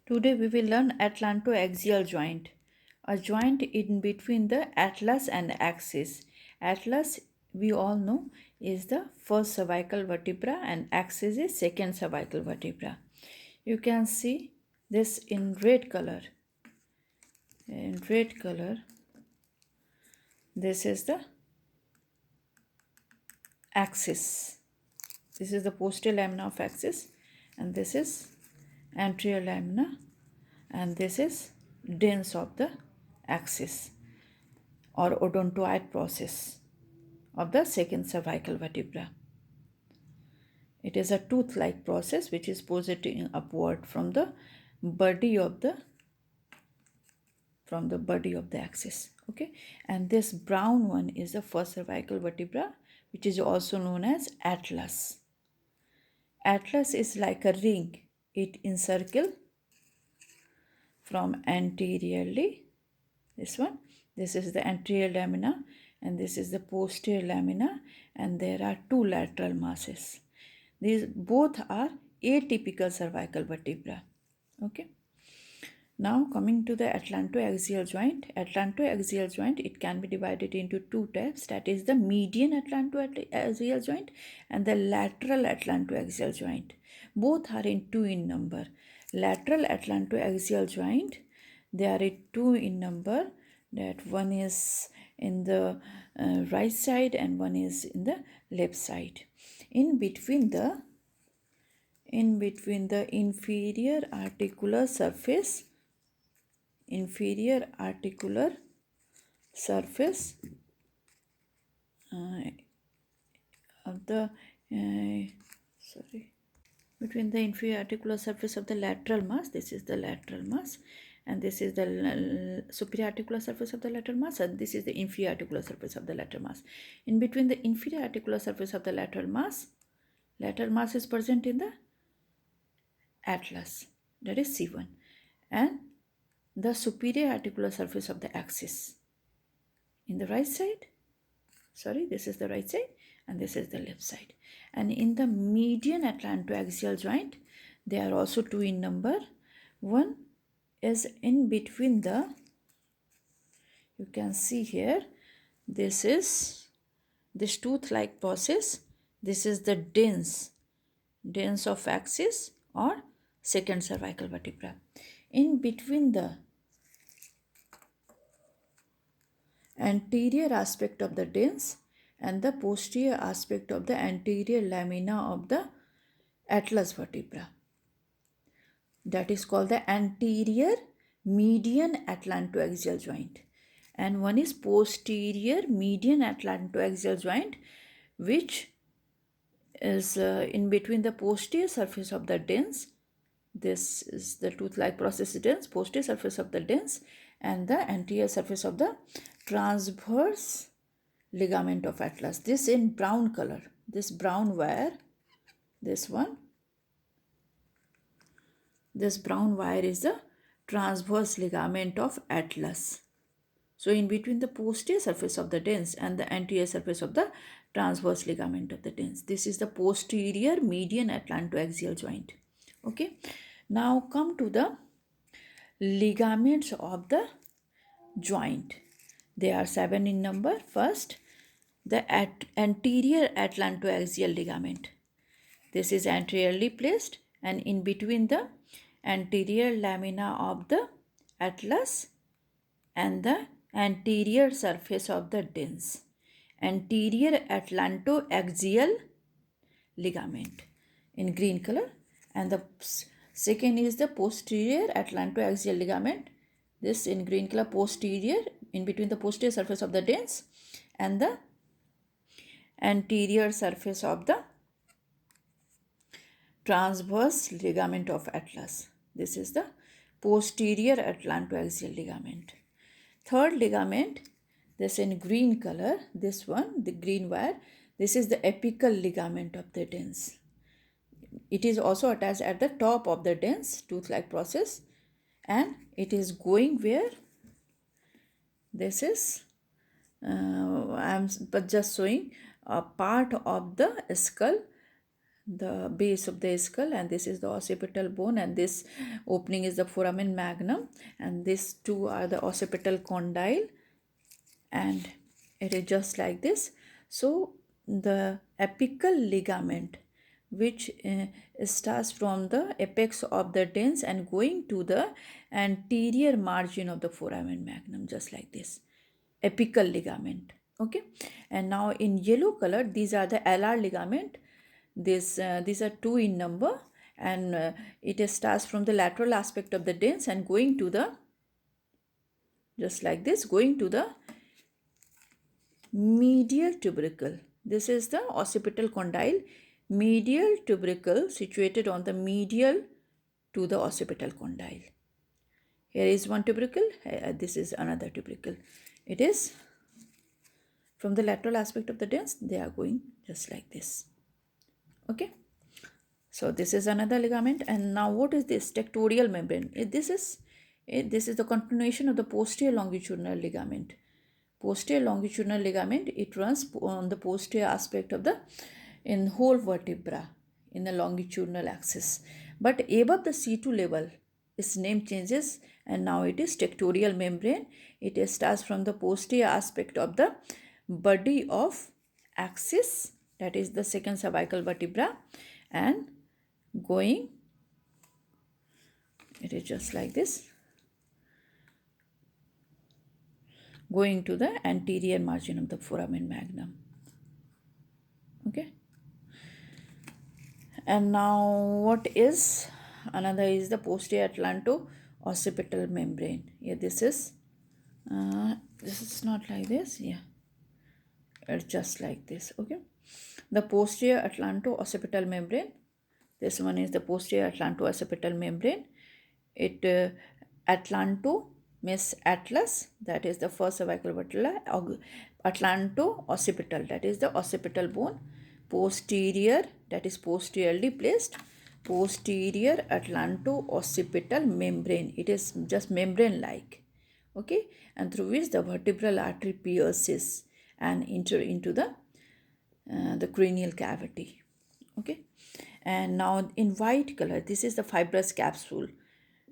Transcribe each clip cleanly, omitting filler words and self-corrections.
Today we will learn atlantoaxial joint, a joint in between the atlas and axis. Atlas, we all know, is the first cervical vertebra and axis is second cervical vertebra. You can see this in red color. In red color, this is the axis. This is the posterior lamina of axis and this is anterior lamina and this is dens of the axis or odontoid process of the second cervical vertebra. It is a tooth-like process which is positing upward from the body of the axis. Okay, and this brown one is the first cervical vertebra, which is also known as atlas. Atlas is like a ring. It encircles from anteriorly. This one. This is the anterior lamina and this is the posterior lamina, and there are two lateral masses. These both are atypical cervical vertebra. Okay. Now coming to the atlantoaxial joint. Atlantoaxial joint, it can be divided into two types, that is the median atlantoaxial joint and the lateral atlantoaxial joint. Both are in two in number. Lateral atlantoaxial joint, they are two in number, that one is in the right side and one is in the left side. In between the inferior articular surface of the between the inferior articular surface of the lateral mass, this is the lateral mass, and this is the superior articular surface of the lateral mass, and this is the inferior articular surface of the lateral mass. In between the inferior articular surface of the lateral mass is present in the atlas, that is C1, and the superior articular surface of the axis in the right side. This is the right side and this is the left side. And in the median atlantoaxial joint, they are also two in number. One is in between the, you can see here, this is this tooth-like process. This is the dens of axis or second cervical vertebra. In between the anterior aspect of the dens and the posterior aspect of the anterior lamina of the atlas vertebra, that is called the anterior median atlantoaxial joint, and one is posterior median atlantoaxial joint, which is in between the posterior surface of the dens. This is the tooth-like process dens, posterior surface of the dens, and the anterior surface of the transverse ligament of atlas. This in brown color, this brown wire, this one, this brown wire is the transverse ligament of atlas. So in between the posterior surface of the dens and the anterior surface of the transverse ligament of the dens, this is the posterior median atlantoaxial joint. Okay, now come to the ligaments of the joint. They are 7 in number. First, the anterior atlantoaxial ligament. This is anteriorly placed and in between the anterior lamina of the atlas and the anterior surface of the dens. Anterior atlantoaxial ligament in green color, and the second is the posterior atlantoaxial ligament. This in green color, posterior, in between the posterior surface of the dens and the anterior surface of the transverse ligament of atlas. This is the posterior atlantoaxial ligament. Third ligament, this in green color, this one, the green wire, this is the apical ligament of the dens. It is also attached at the top of the dens, tooth-like process, and it is going where? This is, I am but just showing a part of the skull the base of the skull, and this is the occipital bone, and this opening is the foramen magnum, and these two are the occipital condyle, and it is just like this. So the apical ligament, which starts from the apex of the dens and going to the anterior margin of the foramen magnum, just like this, apical ligament. Okay, and now in yellow color, these are the alar ligament. These are two in number, and it starts from the lateral aspect of the dens and going to the, just like this, going to the medial tubercle. This is the occipital condyle, medial tubercle situated on the medial to the occipital condyle. Here is one tubercle, this is another tubercle. It is from the lateral aspect of the dens, they are going just like this. Okay. So this is another ligament, and now what is this? Tectorial membrane. This is the continuation of the posterior longitudinal ligament. Posterior longitudinal ligament, it runs on the posterior aspect of the in whole vertebra in the longitudinal axis. But above the C2 level, its name changes, and now it is tectorial membrane. It starts from the posterior aspect of the body of axis, that is the second cervical vertebra, and going, it is just like this, going to the anterior margin of the foramen magnum. Okay, and now what is another is the posterior atlanto-occipital membrane. Yeah, this is not like this. Yeah, it's just like this. Okay, the posterior atlanto-occipital membrane, this one is the posterior atlanto-occipital membrane. It atlanto means atlas, that is the first cervical vertebra. Atlanto-occipital, that is the occipital bone. Posterior, that is posteriorly placed. Posterior atlanto-occipital membrane, it is just membrane like. Okay, and through which the vertebral artery pierces and enter into the cranial cavity. Okay, and now in white color, this is the fibrous capsule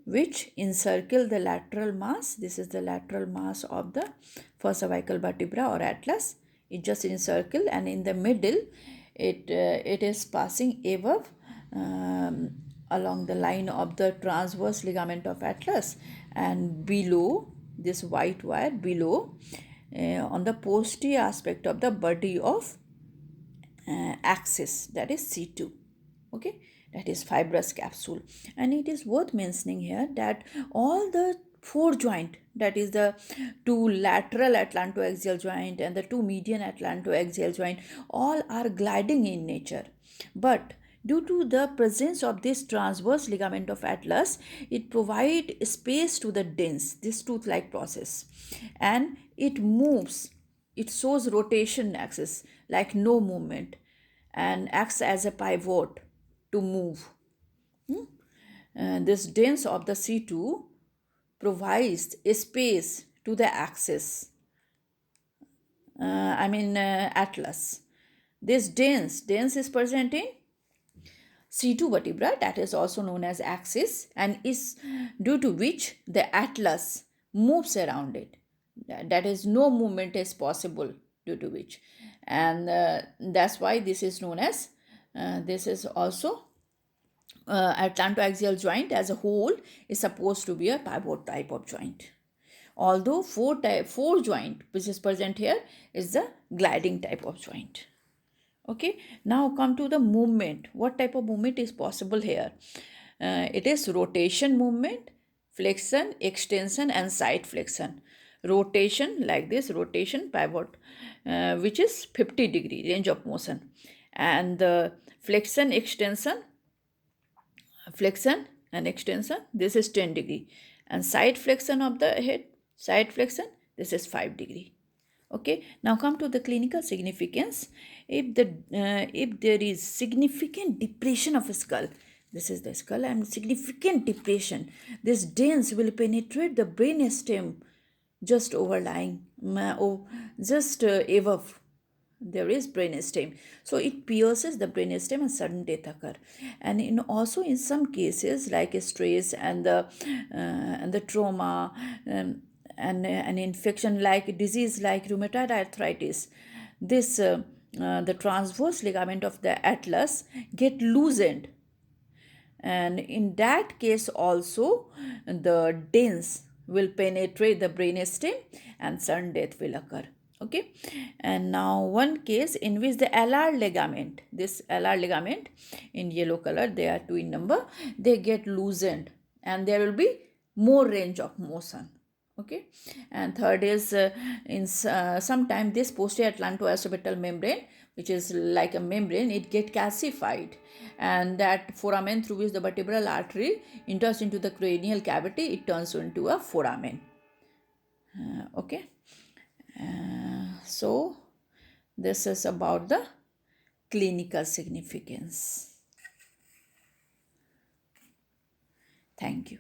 which encircle the lateral mass. This is the lateral mass of the first cervical vertebra or atlas. It just encircle, and in the middle it is passing above along the line of the transverse ligament of atlas, and below this white wire, below on the posterior aspect of the body of axis, that is C2. Okay, that is fibrous capsule. And it is worth mentioning here that all the four joint, that is the two lateral atlantoaxial joint and the two median atlantoaxial joint, all are gliding in nature, but due to the presence of this transverse ligament of atlas, it provides space to the dens, this tooth-like process, and it moves, it shows rotation axis like no movement, and acts as a pivot to move. This dens of the C2 provides a space to the axis, atlas. This dens is present in C2 vertebra, that is also known as axis, and is due to which the atlas moves around it. That is, no movement is possible due to which, and that's why this is known as this is also atlantoaxial joint as a whole is supposed to be a pivot type of joint, although four joint which is present here is the gliding type of joint. Okay, now come to the movement. What type of movement is possible here? It is rotation movement, flexion, extension, and side flexion. Rotation, like this, rotation pivot, which is 50-degree range of motion, and the flexion and extension, this is 10-degree, and side flexion of the head, side flexion, this is 5-degree. Okay, now come to the clinical significance. If there is significant depression of a skull, this is the skull, and significant depression, this dens will penetrate the brain stem just overlying, just above there is brainstem. So it pierces the brainstem and sudden death occur. And also in some cases like stress and the trauma, and an infection like disease like rheumatoid arthritis, this the transverse ligament of the atlas get loosened, and in that case also the dents will penetrate the brainstem and sudden death will occur. Okay, and now one case in which the LR ligament, this LR ligament in yellow color, they are two in number, they get loosened and there will be more range of motion. Okay, and third is sometime this posterior atlantoacial membrane, which is like a membrane, it get calcified, and that foramen through which the vertebral artery enters into the cranial cavity, it turns into a foramen. Okay, so this is about the clinical significance. Thank you.